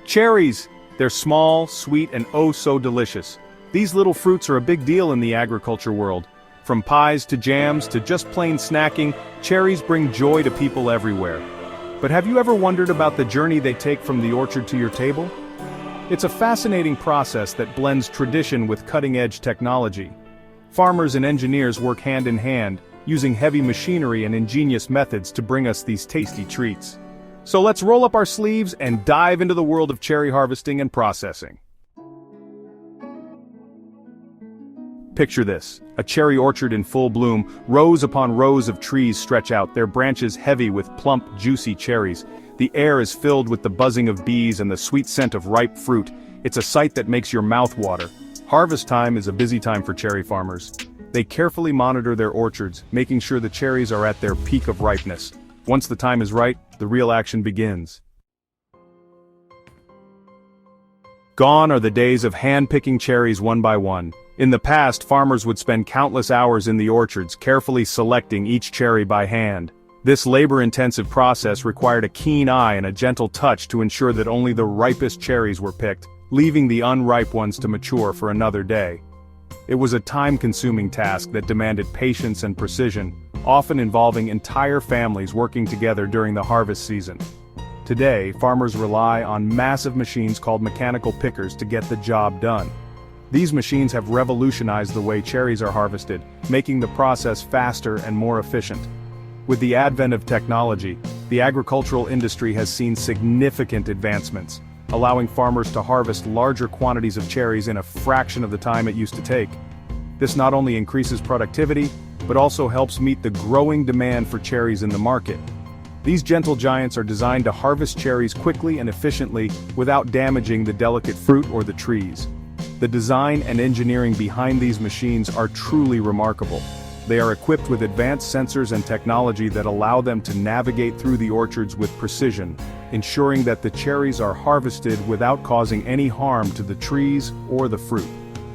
Cherries! They're small, sweet, and oh so delicious. These little fruits are a big deal in the agriculture world. From pies to jams to just plain snacking, cherries bring joy to people everywhere. But have you ever wondered about the journey they take from the orchard to your table? It's a fascinating process that blends tradition with cutting-edge technology. Farmers and engineers work hand in hand, using heavy machinery and ingenious methods to bring us these tasty treats. So let's roll up our sleeves and dive into the world of cherry harvesting and processing. Picture this, a cherry orchard in full bloom, rows upon rows of trees stretch out, their branches heavy with plump, juicy cherries. The air is filled with the buzzing of bees and the sweet scent of ripe fruit. It's a sight that makes your mouth water. Harvest time is a busy time for cherry farmers. They carefully monitor their orchards, making sure the cherries are at their peak of ripeness. Once the time is right, the real action begins. Gone are the days of hand-picking cherries one by one. In the past, farmers would spend countless hours in the orchards, carefully selecting each cherry by hand. This labor-intensive process required a keen eye and a gentle touch to ensure that only the ripest cherries were picked, leaving the unripe ones to mature for another day. It was a time-consuming task that demanded patience and precision, often involving entire families working together during the harvest season. Today, farmers rely on massive machines called mechanical pickers to get the job done. These machines have revolutionized the way cherries are harvested, making the process faster and more efficient. With the advent of technology, the agricultural industry has seen significant advancements, allowing farmers to harvest larger quantities of cherries in a fraction of the time it used to take. This not only increases productivity, but also helps meet the growing demand for cherries in the market. These gentle giants are designed to harvest cherries quickly and efficiently without damaging the delicate fruit or the trees. The design and engineering behind these machines are truly remarkable. They are equipped with advanced sensors and technology that allow them to navigate through the orchards with precision, ensuring that the cherries are harvested without causing any harm to the trees or the fruit.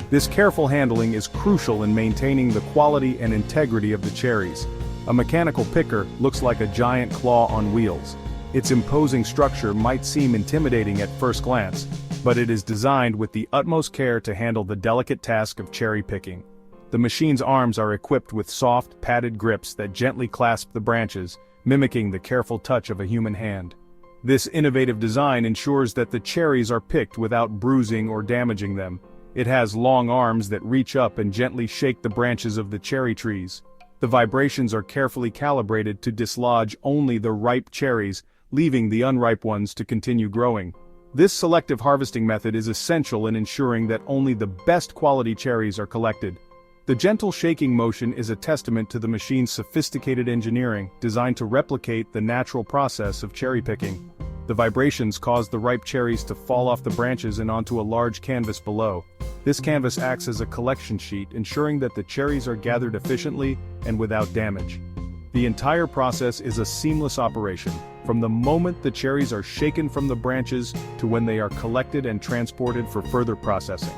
This careful handling is crucial in maintaining the quality and integrity of the cherries. A mechanical picker looks like a giant claw on wheels. Its imposing structure might seem intimidating at first glance, but it is designed with the utmost care to handle the delicate task of cherry picking. The machine's arms are equipped with soft, padded grips that gently clasp the branches, mimicking the careful touch of a human hand. This innovative design ensures that the cherries are picked without bruising or damaging them. It has long arms that reach up and gently shake the branches of the cherry trees. The vibrations are carefully calibrated to dislodge only the ripe cherries, leaving the unripe ones to continue growing. This selective harvesting method is essential in ensuring that only the best quality cherries are collected. The gentle shaking motion is a testament to the machine's sophisticated engineering, designed to replicate the natural process of cherry picking. The vibrations cause the ripe cherries to fall off the branches and onto a large canvas below. This canvas acts as a collection sheet, ensuring that the cherries are gathered efficiently and without damage. The entire process is a seamless operation, from the moment the cherries are shaken from the branches to when they are collected and transported for further processing.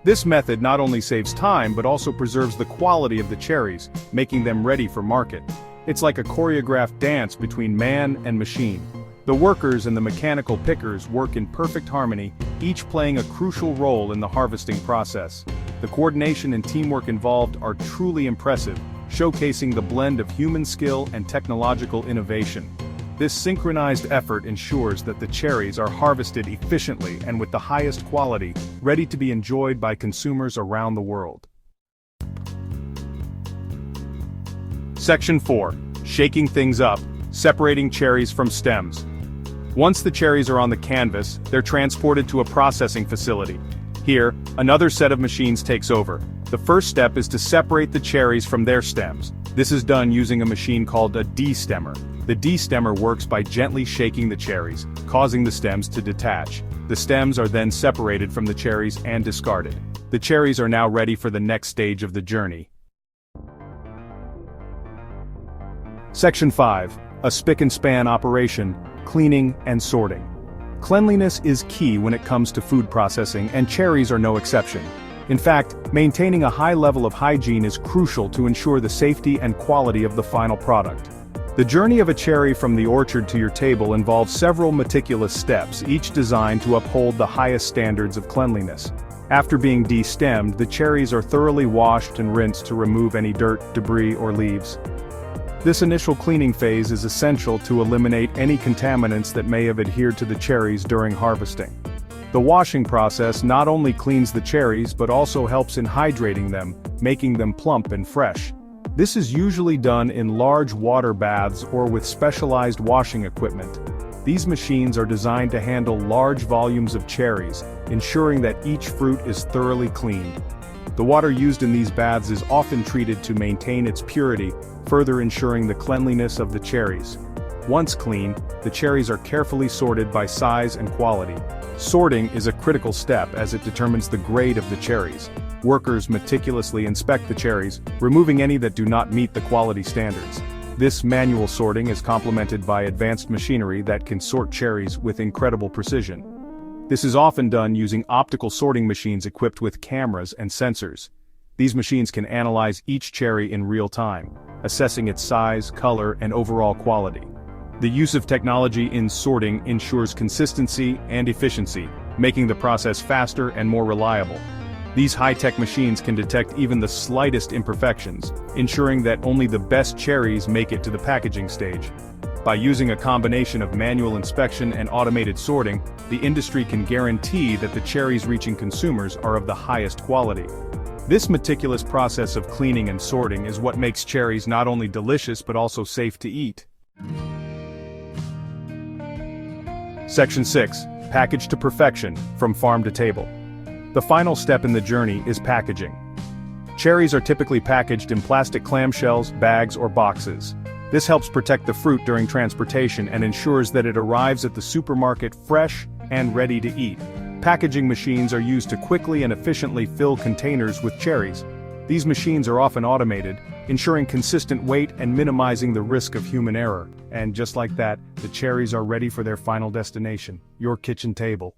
This method not only saves time but also preserves the quality of the cherries, making them ready for market. It's like a choreographed dance between man and machine. The workers and the mechanical pickers work in perfect harmony, each playing a crucial role in the harvesting process. The coordination and teamwork involved are truly impressive, showcasing the blend of human skill and technological innovation. This synchronized effort ensures that the cherries are harvested efficiently and with the highest quality, ready to be enjoyed by consumers around the world. Section 4. Shaking things up, separating cherries from stems. Once the cherries are on the canvas, they're transported to a processing facility. Here, another set of machines takes over. The first step is to separate the cherries from their stems. This is done using a machine called a destemmer. The destemmer works by gently shaking the cherries, causing the stems to detach. The stems are then separated from the cherries and discarded. The cherries are now ready for the next stage of the journey. Section 5. A spick-and-span operation, cleaning and sorting. Cleanliness is key when it comes to food processing, and cherries are no exception. In fact, maintaining a high level of hygiene is crucial to ensure the safety and quality of the final product. The journey of a cherry from the orchard to your table involves several meticulous steps, each designed to uphold the highest standards of cleanliness. After being destemmed, the cherries are thoroughly washed and rinsed to remove any dirt, debris, or leaves. This initial cleaning phase is essential to eliminate any contaminants that may have adhered to the cherries during harvesting. The washing process not only cleans the cherries but also helps in hydrating them, making them plump and fresh. This is usually done in large water baths or with specialized washing equipment. These machines are designed to handle large volumes of cherries, ensuring that each fruit is thoroughly cleaned. The water used in these baths is often treated to maintain its purity, further ensuring the cleanliness of the cherries. Once clean, the cherries are carefully sorted by size and quality. Sorting is a critical step as it determines the grade of the cherries. Workers meticulously inspect the cherries, removing any that do not meet the quality standards. This manual sorting is complemented by advanced machinery that can sort cherries with incredible precision. This is often done using optical sorting machines equipped with cameras and sensors. These machines can analyze each cherry in real time, assessing its size, color, and overall quality. The use of technology in sorting ensures consistency and efficiency, making the process faster and more reliable. These high-tech machines can detect even the slightest imperfections, ensuring that only the best cherries make it to the packaging stage. By using a combination of manual inspection and automated sorting, the industry can guarantee that the cherries reaching consumers are of the highest quality. This meticulous process of cleaning and sorting is what makes cherries not only delicious but also safe to eat. Section 6. Packaged to perfection, from farm to table. The final step in the journey is packaging. Cherries are typically packaged in plastic clamshells, bags, or boxes. This helps protect the fruit during transportation and ensures that it arrives at the supermarket fresh and ready to eat. Packaging machines are used to quickly and efficiently fill containers with cherries. These machines are often automated, ensuring consistent weight and minimizing the risk of human error. And just like that, the cherries are ready for their final destination, your kitchen table.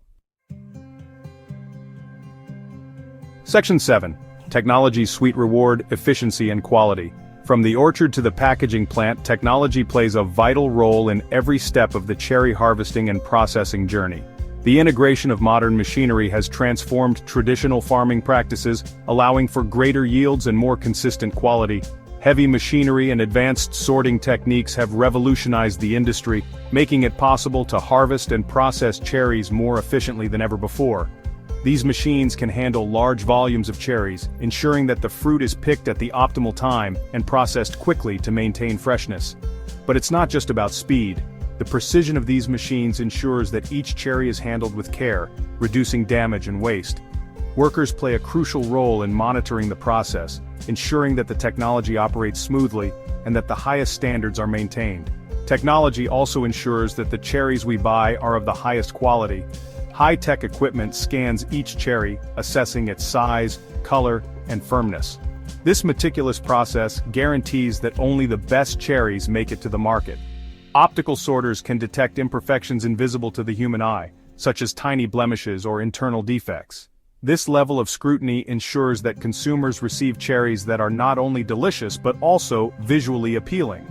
Section 7. Technology's sweet reward, efficiency and quality. From the orchard to the packaging plant, technology plays a vital role in every step of the cherry harvesting and processing journey. The integration of modern machinery has transformed traditional farming practices, allowing for greater yields and more consistent quality. Heavy machinery and advanced sorting techniques have revolutionized the industry, making it possible to harvest and process cherries more efficiently than ever before. These machines can handle large volumes of cherries, ensuring that the fruit is picked at the optimal time and processed quickly to maintain freshness. But it's not just about speed. The precision of these machines ensures that each cherry is handled with care, reducing damage and waste. Workers play a crucial role in monitoring the process, ensuring that the technology operates smoothly and that the highest standards are maintained. Technology also ensures that the cherries we buy are of the highest quality. High-tech equipment scans each cherry, assessing its size, color, and firmness. This meticulous process guarantees that only the best cherries make it to the market. Optical sorters can detect imperfections invisible to the human eye, such as tiny blemishes or internal defects. This level of scrutiny ensures that consumers receive cherries that are not only delicious but also visually appealing,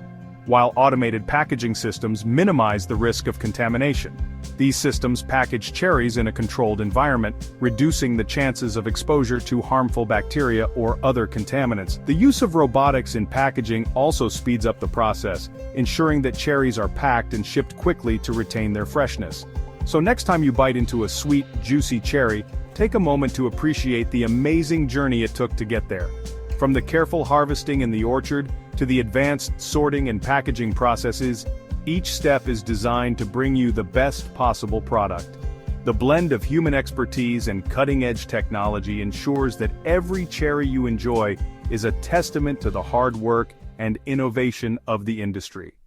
while automated packaging systems minimize the risk of contamination. These systems package cherries in a controlled environment, reducing the chances of exposure to harmful bacteria or other contaminants. The use of robotics in packaging also speeds up the process, ensuring that cherries are packed and shipped quickly to retain their freshness. So next time you bite into a sweet, juicy cherry, take a moment to appreciate the amazing journey it took to get there. From the careful harvesting in the orchard to the advanced sorting and packaging processes, each step is designed to bring you the best possible product. The blend of human expertise and cutting-edge technology ensures that every cherry you enjoy is a testament to the hard work and innovation of the industry.